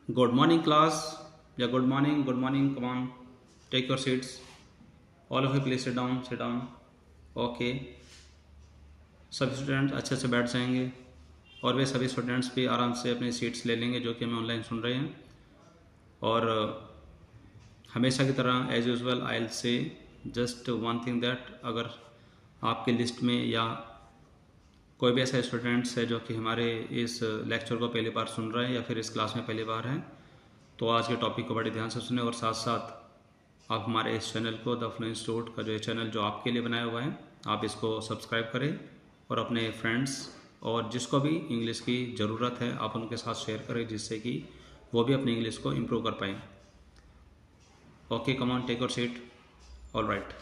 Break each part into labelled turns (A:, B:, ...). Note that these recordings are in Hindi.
A: Good morning, class. Yeah, good morning. Good morning. Come on, take your seats. All of you, please sit down. Sit down. Okay. सभी स्टूडेंट्स अच्छे से बैठ जाएंगे और वे सभी स्टूडेंट्स भी आराम से अपनी सीट्स ले लेंगे जो कि हमें ऑनलाइन सुन रहे हैं। और हमेशा की तरह as usual I will say just one thing that अगर आपके लिस्ट में या कोई भी ऐसा स्टूडेंट्स है जो कि हमारे इस लेक्चर को पहली बार सुन रहे हैं या फिर इस क्लास में पहली बार हैं, तो आज के टॉपिक को बड़े ध्यान से सुने और साथ साथ आप हमारे इस चैनल को द फ्लो इंस्टीट्यूट का जो ये चैनल जो आपके लिए बनाया हुआ है, आप इसको सब्सक्राइब करें और अपने फ्रेंड्स और जिसको भी इंग्लिश की ज़रूरत है आप उनके साथ शेयर करें, जिससे कि वो भी अपनी इंग्लिश को इम्प्रूव कर पाएँ। Okay, come on, take your seat. All right,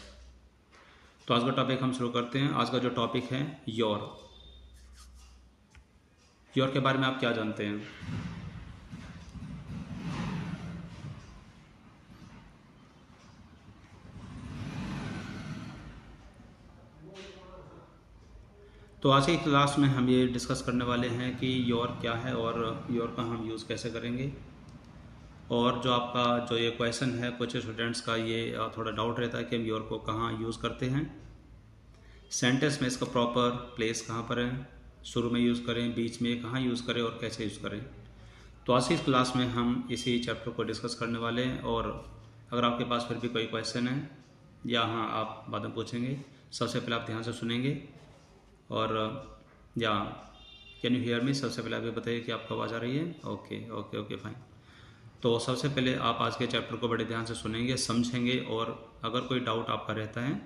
A: तो आज का टॉपिक हम शुरू करते हैं। आज का जो टॉपिक है योर के बारे में आप क्या जानते हैं? तो आज की क्लास में हम ये डिस्कस करने वाले हैं कि योर क्या है और योर का हम यूज़ कैसे करेंगे। और जो आपका जो ये क्वेश्चन है, कुछ स्टूडेंट्स का ये थोड़ा डाउट रहता है कि हम योर को कहाँ यूज़ करते हैं, सेंटेंस में इसका प्रॉपर प्लेस कहाँ पर है, शुरू में यूज़ करें, बीच में कहाँ यूज़ करें और कैसे यूज़ करें। तो आज की इस क्लास में हम इसी चैप्टर को डिस्कस करने वाले हैं। और अगर आपके पास फिर भी कोई क्वेश्चन है या हाँ आप बाद में पूछेंगे, सबसे पहले आप ध्यान से सुनेंगे। और या कैन यू हियर मी? सबसे पहले आप ये बताइए कि आपको आवाज़ आ रही है। Okay okay okay fine. तो सबसे पहले आप आज के चैप्टर को बड़े ध्यान से सुनेंगे, समझेंगे और अगर कोई डाउट आपका रहता है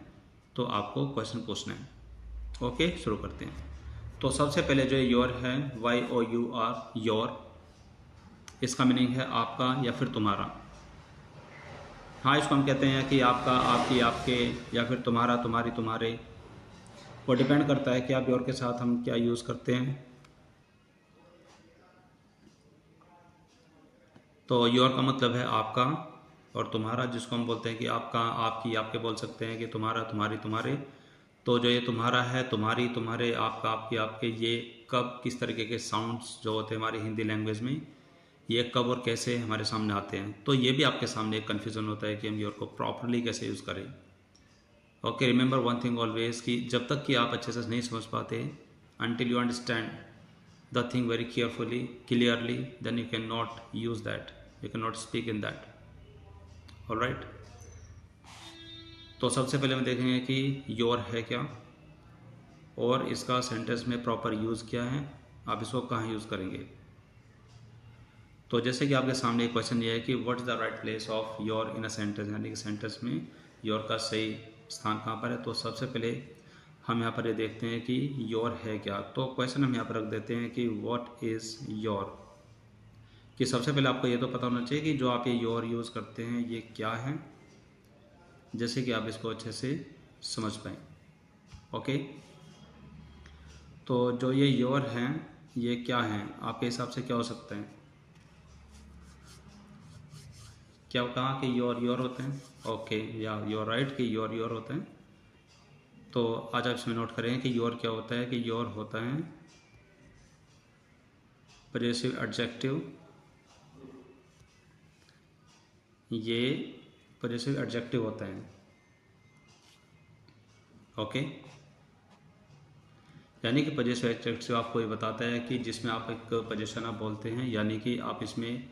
A: तो आपको क्वेश्चन पूछना है। ओके, शुरू करते हैं। तो सबसे पहले जो योर है, YOUR, योर, इसका मीनिंग है आपका या फिर तुम्हारा। हाँ, इसको हम कहते हैं कि आपका, आपकी, आपके या फिर तुम्हारा, तुम्हारी, तुम्हारे। वो डिपेंड करता है कि आप योर के साथ हम क्या यूज़ करते हैं। तो योर का मतलब है आपका और तुम्हारा, जिसको हम बोलते हैं कि आपका, आपकी, आपके बोल सकते हैं कि तुम्हारा, तुम्हारी, तुम्हारे। तो जो ये तुम्हारा है, तुम्हारी, तुम्हारे, आपका, आपकी, आपके, ये कब किस तरीके के साउंड्स जो होते हैं हमारी हिंदी लैंग्वेज में, ये कब और कैसे हमारे सामने आते हैं। तो ये भी आपके सामने एक कन्फ्यूज़न होता है कि हम योर को प्रॉपरली कैसे यूज़ करें। Okay, remember one thing always कि जब तक कि आप अच्छे से नहीं समझ पाते, until you understand the thing very carefully, clearly, then you cannot use that, you cannot speak in that. all right, तो सबसे पहले हम देखेंगे कि योर है क्या और इसका सेंटेंस में प्रॉपर यूज़ क्या है, आप इसको कहाँ यूज़ करेंगे। तो जैसे कि आपके सामने एक क्वेश्चन ये है कि what is the right place of your in a sentence, यानी कि सेंटेंस में योर का सही स्थान कहाँ पर है। तो सबसे पहले हम यहाँ पर ये देखते हैं कि योर है क्या। तो क्वेश्चन हम यहाँ पर रख देते हैं कि व्हाट इज़ योर, कि सबसे पहले आपको ये तो पता होना चाहिए कि जो आप ये योर यूज़ करते हैं ये क्या है, जैसे कि आप इसको अच्छे से समझ पाएँ। ओके, तो जो ये योर हैं ये क्या हैं, आपके हिसाब से क्या हो सकता है? क्या कहा कि योर होते हैं? ओके, या योर राइट कि योर होते हैं। तो आज आप इसमें नोट करें कि योर क्या होता है। कि योर होता है पजेसिव एडजेक्टिव, ये पजेसिव एडजेक्टिव होता है। ओके, यानी कि पजेसिव एडजेक्टिव आपको ये बताता है कि जिसमें आप एक पोजीशन आप बोलते हैं, यानी कि आप इसमें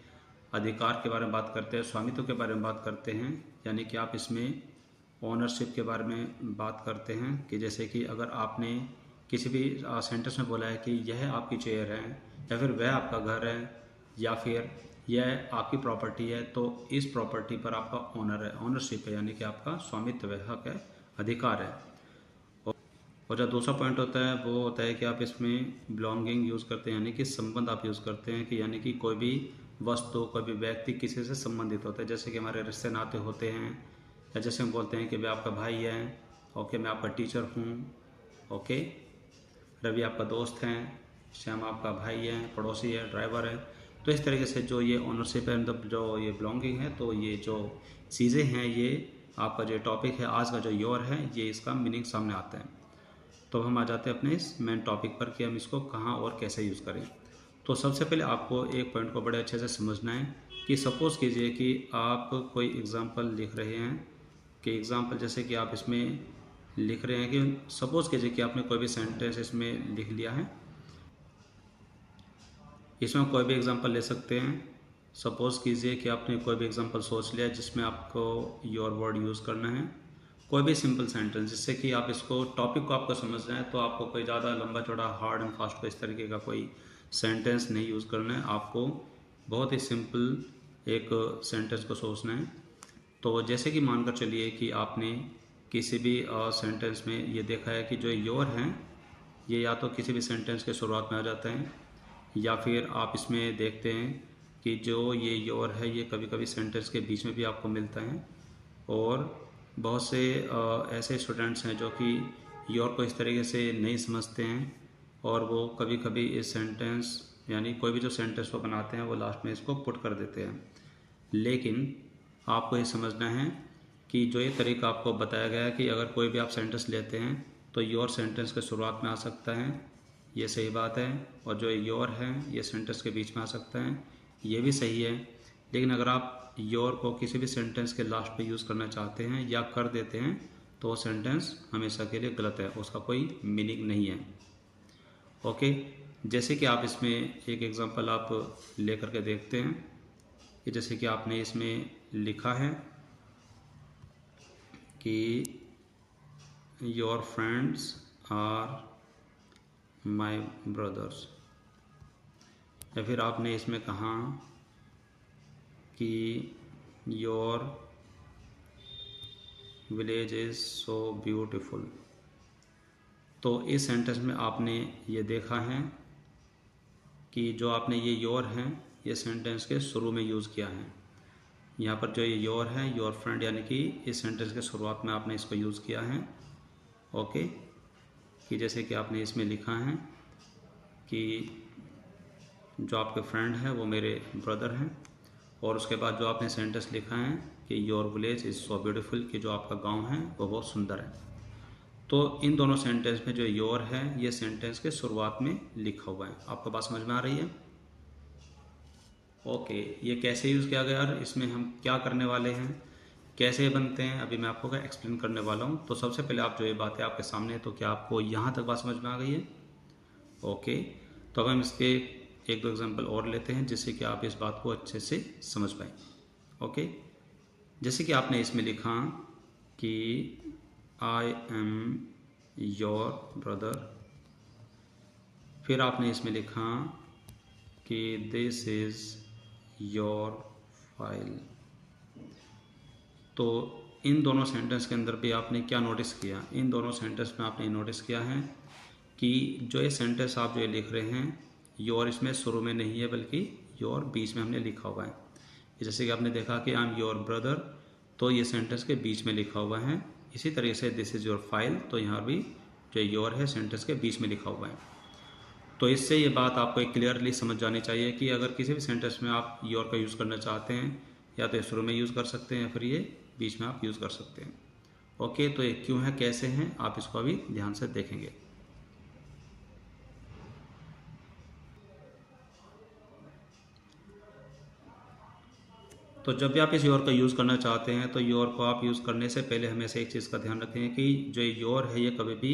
A: अधिकार के बारे में बात करते हैं, स्वामित्व के बारे में बात करते हैं, यानी कि आप इसमें ओनरशिप के बारे में बात करते हैं। कि जैसे कि अगर आपने किसी भी सेंटेंस में बोला है कि यह आपकी चेयर है या फिर वह आपका घर है या फिर यह आपकी प्रॉपर्टी है, तो इस प्रॉपर्टी पर आपका ओनर है, ओनरशिप है, यानी कि आपका स्वामित्व है, हक है, अधिकार है। और जो दूसरा पॉइंट होता है वो होता है कि आप इसमें बिलोंगिंग यूज़ करते हैं, यानी कि संबंध आप यूज़ करते हैं। कि यानी कि कोई भी वस्तु, कोई भी व्यक्ति किसी से संबंधित होता है, जैसे कि हमारे रिश्ते नाते होते हैं, या जैसे हम बोलते हैं कि मैं आपका भाई है, ओके, मैं आपका टीचर हूँ, ओके, रवि आपका दोस्त हैं, श्याम आपका भाई है, पड़ोसी है, ड्राइवर है। तो इस तरीके से जो ये ओनरशिप है, मतलब जो ये बिलोंगिंग है, तो ये जो चीज़ें हैं, ये आपका जो टॉपिक है आज का जो योर है, ये इसका मीनिंग सामने आता है। तो हम आ जाते हैं अपने इस मेन टॉपिक पर कि हम इसको कहाँ और कैसे यूज़ करें। तो सबसे पहले आपको एक पॉइंट को बड़े अच्छे से समझना है कि सपोज़ कीजिए कि आप कोई एग्ज़ाम्पल लिख रहे हैं, कि एग्ज़ाम्पल जैसे कि आप इसमें लिख रहे हैं कि सपोज़ कीजिए कि आपने कोई भी सेंटेंस इसमें लिख लिया है। इसमें कोई भी एग्ज़ाम्पल ले सकते हैं। सपोज़ कीजिए कि आपने कोई भी एग्ज़ाम्पल सोच लिया जिसमें आपको योर वर्ड यूज़ करना है, कोई भी सिंपल सेंटेंस, जिससे कि आप इसको टॉपिक को आपको समझना है। तो आपको कोई ज़्यादा लंबा चौड़ा हार्ड एंड फास्ट को इस तरीके का कोई सेंटेंस नहीं यूज़ करना है, आपको बहुत ही सिंपल एक सेंटेंस को सोचना है। तो जैसे कि मानकर चलिए कि आपने किसी भी सेंटेंस में ये देखा है कि जो योर हैं ये या तो किसी भी सेंटेंस के शुरुआत में आ जाते हैं, या फिर आप इसमें देखते हैं कि जो ये योर है ये कभी कभी सेंटेंस के बीच में भी आपको मिलता है। और बहुत से ऐसे स्टूडेंट्स हैं जो कि योर को इस तरीके से नहीं समझते हैं, और वो कभी कभी इस सेंटेंस यानी कोई भी जो सेंटेंस वो बनाते हैं वो लास्ट में इसको पुट कर देते हैं। लेकिन आपको ये समझना है कि जो ये तरीका आपको बताया गया है कि अगर कोई भी आप सेंटेंस लेते हैं तो योर सेंटेंस के शुरुआत में आ सकता है, ये सही बात है। और जो योर है ये सेंटेंस के बीच में आ सकता है, ये भी सही है। लेकिन अगर आप योर को किसी भी सेंटेंस के लास्ट पे यूज़ करना चाहते हैं या कर देते हैं तो वो सेंटेंस हमेशा के लिए गलत है, उसका कोई मीनिंग नहीं है। ओके, जैसे कि आप इसमें एक एग्जांपल आप ले करके देखते हैं कि जैसे कि आपने इसमें लिखा है कि your friends are my brothers, या फिर आपने इसमें कहा कि your village is so beautiful. तो इस सेंटेंस में आपने ये देखा है कि जो आपने ये योर है ये सेंटेंस के शुरू में यूज़ किया है। यहाँ पर जो ये योर है योर फ्रेंड यानी कि इस सेंटेंस के शुरुआत में आपने इसको यूज़ किया है। ओके, कि जैसे कि आपने इसमें लिखा है कि जो आपके फ्रेंड है वो मेरे ब्रदर हैं, और उसके बाद जो आपने सेंटेंस लिखा है कि your village is so beautiful, कि जो आपका गांव है वो बहुत सुंदर है। तो इन दोनों सेंटेंस में जो योर है ये सेंटेंस के शुरुआत में लिखा हुआ है। आपको बात समझ में आ रही है? ओके, ये कैसे यूज़ किया गया और इसमें हम क्या करने वाले हैं, कैसे बनते हैं, अभी मैं आपको एक्सप्लेन करने वाला हूँ। तो सबसे पहले आप जो ये बातें आपके सामने है, तो क्या आपको यहाँ तक बात समझ में आ गई है? ओके, तो अब हम इसके एक दो एग्जांपल और लेते हैं जिससे कि आप इस बात को अच्छे से समझ पाएँ। ओके, जैसे कि आपने इसमें लिखा कि आई एम योर ब्रदर, फिर आपने इसमें लिखा कि दिस इज़ योर फाइल। तो इन दोनों सेंटेंस के अंदर भी आपने क्या नोटिस किया? इन दोनों सेंटेंस में आपने नोटिस किया है कि जो ये सेंटेंस आप जो लिख रहे हैं योर इसमें शुरू में नहीं है बल्कि योर बीच में हमने लिखा हुआ है। जैसे कि आपने देखा कि आई एम योर ब्रदर, तो ये सेंटेंस के बीच में लिखा हुआ है। इसी तरीके से दिस इज़ योर फाइल, तो यहाँ भी जो योर है सेंटेंस के बीच में लिखा हुआ है। तो इससे ये बात आपको एक क्लियरली समझ जानी चाहिए कि अगर किसी भी सेंटेंस में आप योर का यूज़ करना चाहते हैं या तो शुरू में यूज़ कर सकते हैं या फिर ये बीच में आप यूज़ कर सकते हैं। ओके, तो ये क्यों है, कैसे हैं, आप इसको अभी ध्यान से देखेंगे। तो जब भी आप इस योर का यूज़ करना चाहते हैं तो योर को आप यूज़ करने से पहले हमेशा एक चीज़ का ध्यान रखें कि जो योर है ये कभी भी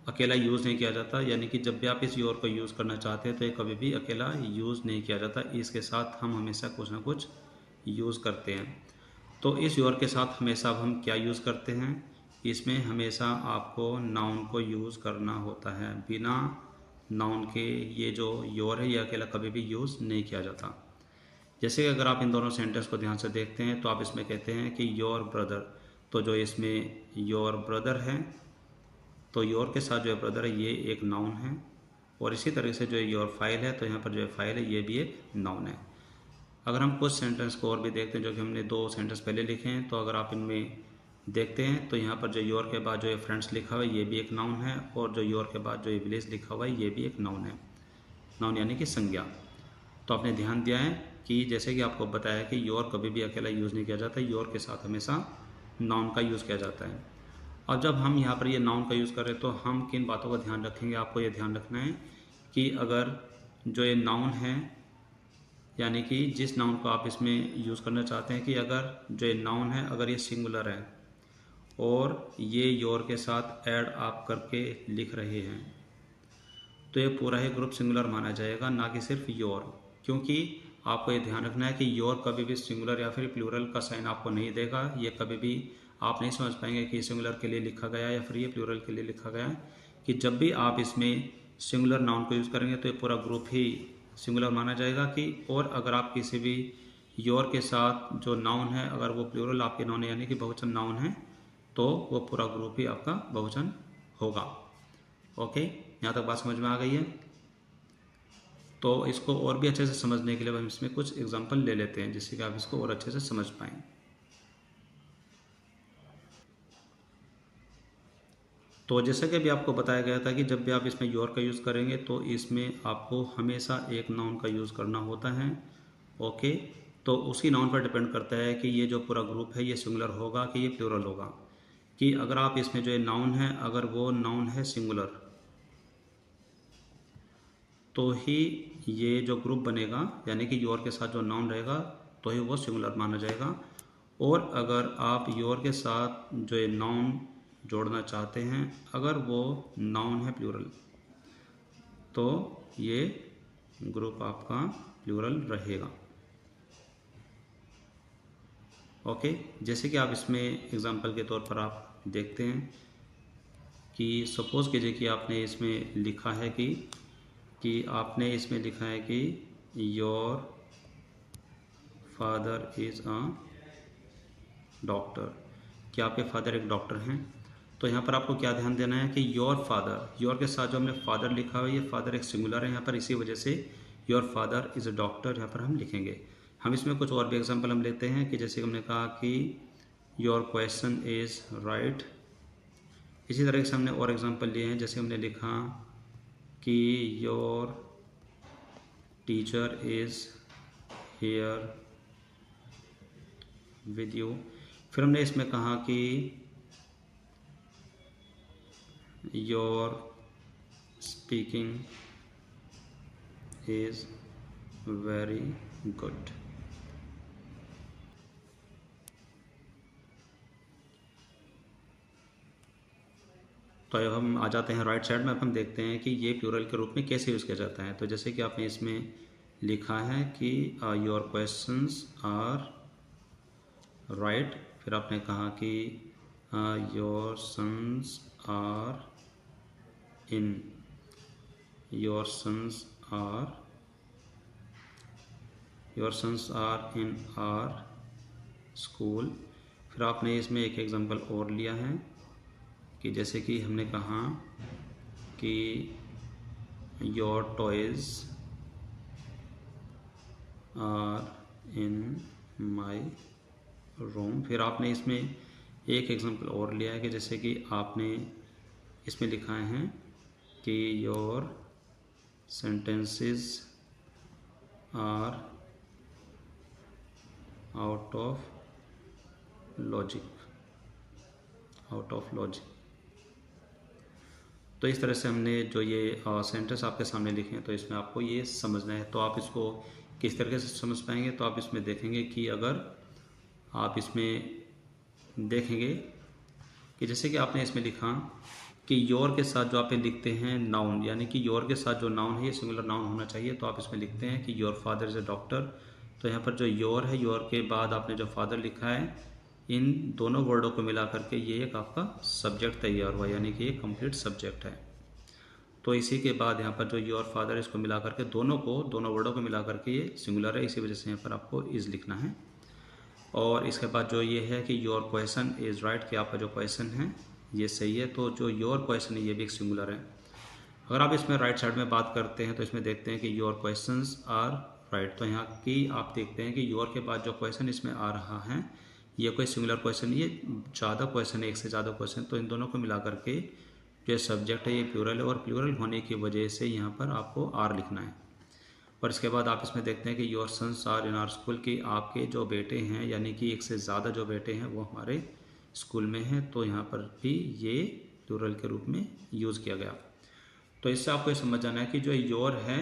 A: अकेला यूज़ नहीं किया जाता। यानी कि जब भी आप इस योर को यूज़ करना चाहते हैं तो ये कभी भी अकेला यूज़ नहीं किया जाता, इसके साथ हम हमेशा कुछ ना कुछ यूज़ करते हैं। तो इस योर के साथ हमेशा अब हम क्या यूज़ करते हैं, इसमें हमेशा आपको नाउन को यूज़ करना होता है। बिना नाउन के ये जो योर है ये अकेला कभी भी यूज़ नहीं किया जाता। जैसे कि अगर आप इन दोनों सेंटेंस को ध्यान से देखते हैं तो आप इसमें कहते हैं कि योर ब्रदर, तो जो इसमें योर ब्रदर है तो योर के साथ जो ब्रदर है ये एक नाउन है, और इसी तरह से जो योर फाइल है तो यहाँ पर जो फाइल है ये भी एक नाउन है। अगर हम कुछ सेंटेंस को और भी देखते हैं जो कि हमने दो सेंटेंस पहले लिखे हैं, तो अगर आप इनमें देखते हैं तो यहाँ पर जो योर के बाद जो फ्रेंड्स लिखा हुआ है ये भी एक नाउन है, और जो योर के बाद जो विलेज लिखा हुआ है ये भी एक नाउन है। नाउन यानी कि संज्ञा। तो आपने ध्यान दिया है कि जैसे कि आपको बताया कि योर कभी भी अकेला यूज़ नहीं किया जाता, योर के साथ हमेशा नाउन का यूज़ किया जाता है। और जब हम यहाँ पर ये नाउन का यूज़ करें तो हम किन बातों का ध्यान रखेंगे, आपको ये ध्यान रखना है कि अगर जो ये नाउन है, यानी कि जिस नाउन को आप इसमें यूज़ करना चाहते हैं कि अगर जो ये नाउन है अगर ये सिंगुलर है और ये योर के साथ ऐड आप करके लिख रहे हैं तो ये पूरा ही ग्रुप सिंगुलर माना जाएगा, ना कि सिर्फ योर। क्योंकि आपको ये ध्यान रखना है कि योर कभी भी सिंगुलर या फिर प्लूरल का साइन आपको नहीं देगा। ये कभी भी आप नहीं समझ पाएंगे कि सिंगुलर के लिए लिखा गया या फिर ये प्लूरल के लिए लिखा गया। कि जब भी आप इसमें सिंगुलर नाउन को यूज़ करेंगे तो ये पूरा ग्रुप ही सिंगुलर माना जाएगा। कि और अगर आप किसी भी योर के साथ जो नाउन है अगर वो प्लूरल आपके नाउन यानी कि बहुवचन नाउन है तो वो पूरा ग्रुप ही आपका बहुवचन होगा। ओके, यहाँ तक बात समझ में आ गई है। तो इसको और भी अच्छे से समझने के लिए हम इसमें कुछ एग्जांपल ले लेते हैं जिससे कि आप इसको और अच्छे से समझ पाएँ। तो जैसा कि अभी आपको बताया गया था कि जब भी आप इसमें योर का यूज़ करेंगे तो इसमें आपको हमेशा एक नाउन का यूज़ करना होता है। ओके, तो उसी नाउन पर डिपेंड करता है कि ये जो पूरा ग्रुप है ये सिंगुलर होगा कि ये प्लूरल होगा। कि अगर आप इसमें जो ये नाउन है अगर वो नाउन है सिंगुलर तो ही ये जो ग्रुप बनेगा यानी कि योर के साथ जो नाउन रहेगा तो ही वो सिंगुलर माना जाएगा। और अगर आप योर के साथ जो ये नाउन जोड़ना चाहते हैं अगर वो नाउन है प्लूरल तो ये ग्रुप आपका प्लूरल रहेगा। ओके, जैसे कि आप इसमें एग्जांपल के तौर पर आप देखते हैं कि सपोज़ कीजिए कि आपने इसमें लिखा है कि आपने इसमें लिखा है कि your father is a doctor, कि आपके फादर एक डॉक्टर हैं। तो यहाँ पर आपको क्या ध्यान देना है कि योर फादर, योर के साथ जो हमने फादर लिखा है ये फादर एक सिंगुलर है यहाँ पर, इसी वजह से your father is a doctor यहाँ पर हम लिखेंगे। हम इसमें कुछ और भी एग्जांपल हम लेते हैं कि जैसे हमने कहा कि योर क्वेश्चन इज़ राइट। इसी तरह से हमने और एग्जांपल लिए हैं, जैसे हमने लिखा कि your teacher is here with you. फिर हमने इसमें कहा कि your speaking is very good. तो अब हम आ जाते हैं राइट साइड में। अब हम देखते हैं कि ये प्लूरल के रूप में कैसे यूज़ किया जाता है। तो जैसे कि आपने इसमें लिखा है कि योर क्वेश्चंस आर राइट। फिर आपने कहा कि your sons are in, your sons are in our school. फिर आपने इसमें एक एग्जांपल और लिया है कि जैसे कि हमने कहा कि your toys are in my room. फिर आपने इसमें एक एग्जांपल और लिया है कि जैसे कि आपने इसमें लिखा है कि your sentences are out of logic. तो इस तरह से हमने जो ये सेंटेंस आपके सामने लिखे हैं तो इसमें आपको ये समझना है। तो आप इसको किस तरीके से समझ पाएंगे, तो आप इसमें देखेंगे कि अगर आप इसमें देखेंगे कि जैसे कि आपने इसमें लिखा कि योर के साथ जो आप लिखते हैं नाउन, यानी कि योर के साथ जो नाउन है ये सिंगुलर नाउन होना चाहिए। तो आप इसमें लिखते हैं कि your father is a doctor. तो यहाँ पर जो योर है, योर के बाद आपने जो फादर लिखा है, इन दोनों वर्डों को मिला करके ये एक आपका सब्जेक्ट तैयार हुआ, यानी कि ये कंप्लीट सब्जेक्ट है। तो इसी के बाद यहाँ पर जो योर फादर इसको मिला करके दोनों वर्डों को मिला करके ये सिंगुलर है, इसी वजह से यहाँ पर आपको इज़ लिखना है। और इसके बाद जो ये है कि योर क्वेश्चन इज़ राइट, कि आपका जो क्वेश्चन है ये सही है। तो जो योर क्वेश्चन है ये भी एक सिंगुलर है। अगर आप इसमें राइट साइड में बात करते हैं तो इसमें देखते हैं कि योर क्वेश्चंस आर राइट। तो यहाँ की आप देखते हैं कि योर के बाद जो क्वेश्चन इसमें आ रहा है ये कोई सिंगुलर क्वेश्चन नहीं है, ज़्यादा क्वेश्चन है, एक से ज़्यादा क्वेश्चन। तो इन दोनों को मिला करके जो सब्जेक्ट है ये प्लूरल है और प्लूरल होने की वजह से यहाँ पर आपको आर लिखना है। और इसके बाद आप इसमें देखते हैं कि your sons are in our school, की आपके जो बेटे हैं यानी कि एक से ज़्यादा जो बेटे हैं वो हमारे स्कूल में हैं। तो यहाँ पर भी ये प्लूरल के रूप में यूज़ किया गया। तो इससे आपको ये समझ जाना है कि जो योर है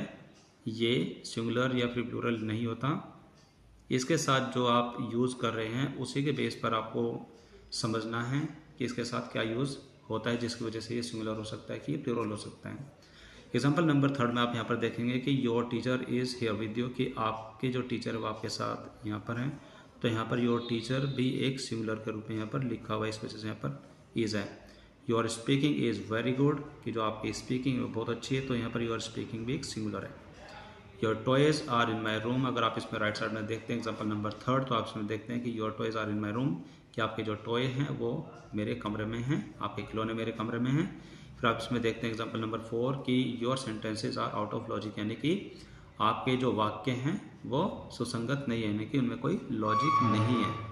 A: ये सिंगुलर या फिर प्लूरल नहीं होता। इसके साथ जो आप यूज़ कर रहे हैं उसी के बेस पर आपको समझना है कि इसके साथ क्या यूज़ होता है, जिसकी वजह से ये सिंगुलर हो सकता है कि ये प्लूरल हो सकता है। एग्जाम्पल नंबर 3 में आप यहाँ पर देखेंगे कि your teacher is here with you, कि आपके जो टीचर है वो आपके साथ यहाँ पर हैं। तो यहाँ पर योर टीचर भी एक सिंगुलर के रूप में यहाँ पर लिखा हुआ है, इस वजह से यहाँ पर इज़ है। Your speaking is very good, कि जो आपकी स्पीकिंग है बहुत अच्छी है, तो यहाँ पर योर स्पीकिंग भी एक सिंगुलर है। Your toys are in my room, अगर आप इसमें राइट साइड में देखते हैं एग्जाम्पल नंबर 3, तो आप इसमें देखते हैं कि your toys are in my room, कि आपके जो टॉय हैं वो मेरे कमरे में हैं, आपके खिलौने मेरे कमरे में हैं। फिर आप इसमें देखते हैं एग्जाम्पल नंबर 4 कि your sentences are out of logic, यानी कि आपके जो वाक्य हैं वो सुसंगत नहीं है, यानी कि उनमें कोई लॉजिक नहीं है।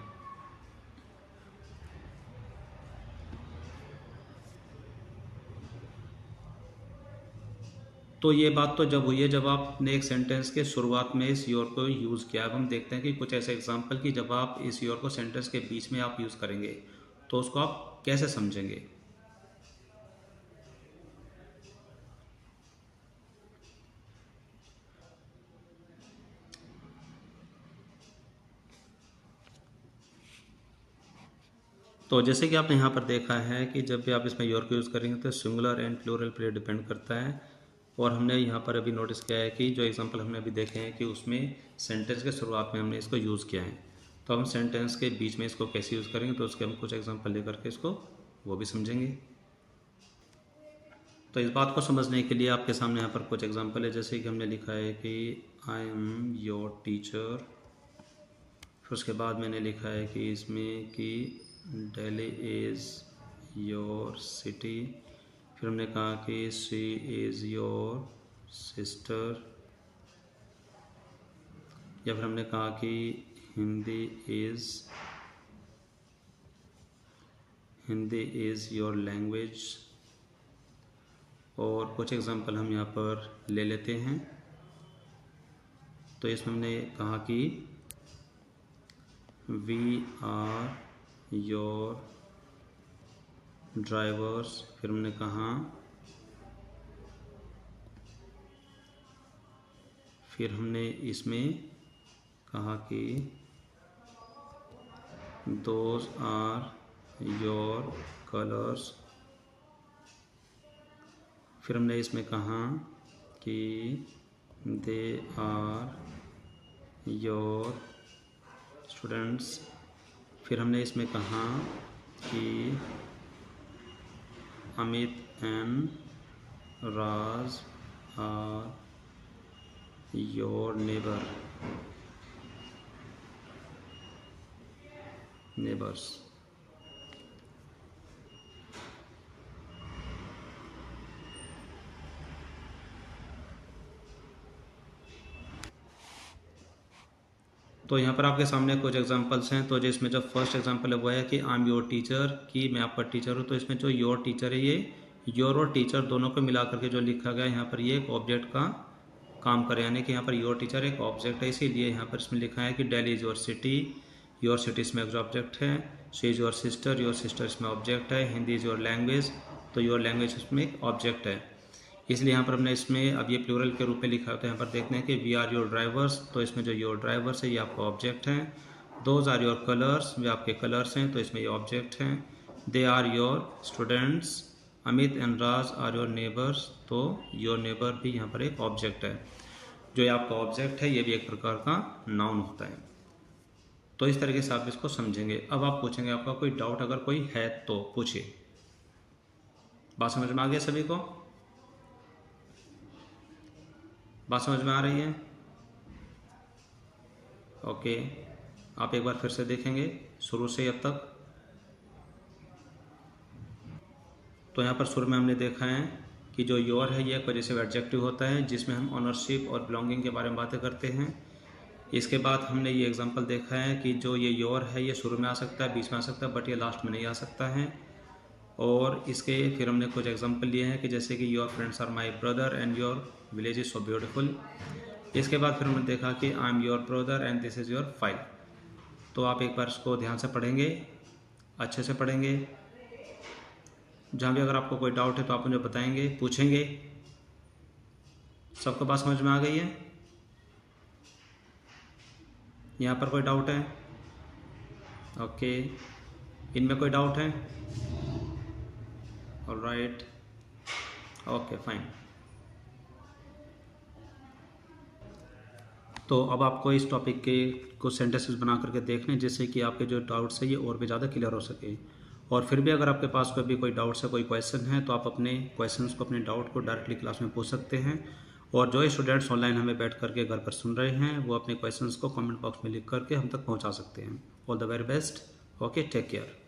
A: तो ये बात तो जब हुई है जब आपने एक सेंटेंस के शुरुआत में इस योर को यूज़ किया। अब हम देखते हैं कि कुछ ऐसे एग्जाम्पल कि जब आप इस योर को सेंटेंस के बीच में आप यूज़ करेंगे तो उसको आप कैसे समझेंगे। तो जैसे कि आपने यहाँ पर देखा है कि जब भी आप इसमें योर को यूज़ करेंगे तो सिंगुलर एंड प्लूरल पर डिपेंड करता है। और हमने यहाँ पर अभी नोटिस किया है कि जो एग्जांपल हमने अभी देखे हैं कि उसमें सेंटेंस के शुरुआत में हमने इसको यूज़ किया है। तो हम सेंटेंस के बीच में इसको कैसे यूज़ करेंगे तो उसके हम कुछ एग्जांपल लेकर के इसको वो भी समझेंगे। तो इस बात को समझने के लिए आपके सामने यहाँ पर कुछ एग्जांपल है, जैसे कि हमने लिखा है कि आई एम योर टीचर। फिर उसके बाद मैंने लिखा है कि इसमें कि दिल्ली इज़ योर सिटी। फिर हमने कहा कि शी इज़ योर सिस्टर। या फिर हमने कहा कि हिंदी इज़ योर लैंग्वेज। और कुछ एग्जांपल हम यहाँ पर ले लेते हैं। तो इसमें हमने कहा कि वी आर योर ड्राइवर्स। फिर हमने कहा इसमें कहा कि दोज आर योर कलर्स। फिर हमने इसमें कहा कि दे आर योर स्टूडेंट्स। फिर हमने इसमें कहा कि Amit and Raj are your neighbours. तो यहाँ पर आपके सामने कुछ एग्जांपल्स हैं। तो जिसमें जो फर्स्ट एग्जांपल है वो है कि आई एम योर टीचर, कि मैं आपका टीचर हूँ। तो इसमें जो योर टीचर है ये योर और टीचर दोनों को मिला करके जो लिखा गया है यहाँ पर ये एक ऑब्जेक्ट का काम करे, यानी कि यहाँ पर योर टीचर एक ऑब्जेक्ट है। इसीलिए यहाँ पर इसमें लिखा है कि Delhi is your city. Your city इसमें एक ऑब्जेक्ट है। शी इज़ योर सिस्टर इसमें ऑब्जेक्ट है। हिंदी इज़ योर लैंग्वेज, तो योर लैंग्वेज इसमें एक ऑब्जेक्ट है। इसलिए यहाँ पर हमने इसमें अब ये प्लूरल के रूप में लिखा है। तो यहाँ पर देखते हैं कि वी आर योर ड्राइवर्स, तो इसमें जो योर ड्राइवर्स है ये आपका ऑब्जेक्ट है। दोज आर योर कलर्स, वे आपके कलर्स हैं, तो इसमें ये ऑब्जेक्ट हैं। They are your students, Amit and Raj are your neighbours, तो योर नेबर भी यहाँ पर एक ऑब्जेक्ट है। जो ये आपका ऑब्जेक्ट है ये भी एक प्रकार का नाउन होता है। तो इस तरीके से आप इसको समझेंगे। अब आप पूछेंगे, आपका कोई डाउट अगर कोई है तो पूछिए। बात समझ में आ गया सभी को? बात समझ में आ रही है? ओके, आप एक बार फिर से देखेंगे शुरू से अब तक। तो यहाँ पर शुरू में हमने देखा है कि जो योर है ये एक वजह से एडजेक्टिव होता है जिसमें हम ऑनरशिप और बिलोंगिंग के बारे में बातें करते हैं। इसके बाद हमने ये एग्जांपल देखा है कि जो ये योर है ये शुरू में आ सकता है, बीच में आ सकता है, बट ये लास्ट में नहीं आ सकता है। और इसके फिर हमने कुछ एग्जांपल लिए हैं कि जैसे कि your friends are my brother and your village is so beautiful. इसके बाद फिर हमने देखा कि I am your brother and this is your file. तो आप एक बार इसको ध्यान से पढ़ेंगे, अच्छे से पढ़ेंगे। जहाँ भी अगर आपको कोई डाउट है तो आप मुझे बताएंगे, पूछेंगे। सबको बात समझ में आ गई है? यहाँ पर कोई डाउट है? ओके, इनमें कोई डाउट है? Alright, okay fine. तो अब आपको इस टॉपिक के कुछ सेंटेंसेस बना करके देखने, जिससे कि आपके जो डाउट्स है ये और भी ज़्यादा क्लियर हो सके। और फिर भी अगर आपके पास कोई भी कोई डाउट्स है, कोई क्वेश्चन है, तो आप अपने क्वेश्चंस को, अपने डाउट को डायरेक्टली क्लास में पूछ सकते हैं। और जो स्टूडेंट्स ऑनलाइन हमें बैठ करके घर पर सुन रहे हैं, वो अपने क्वेश्चंस को कमेंट बॉक्स में लिख करके हम तक पहुंचा सकते हैं। All the very best. Okay, take care.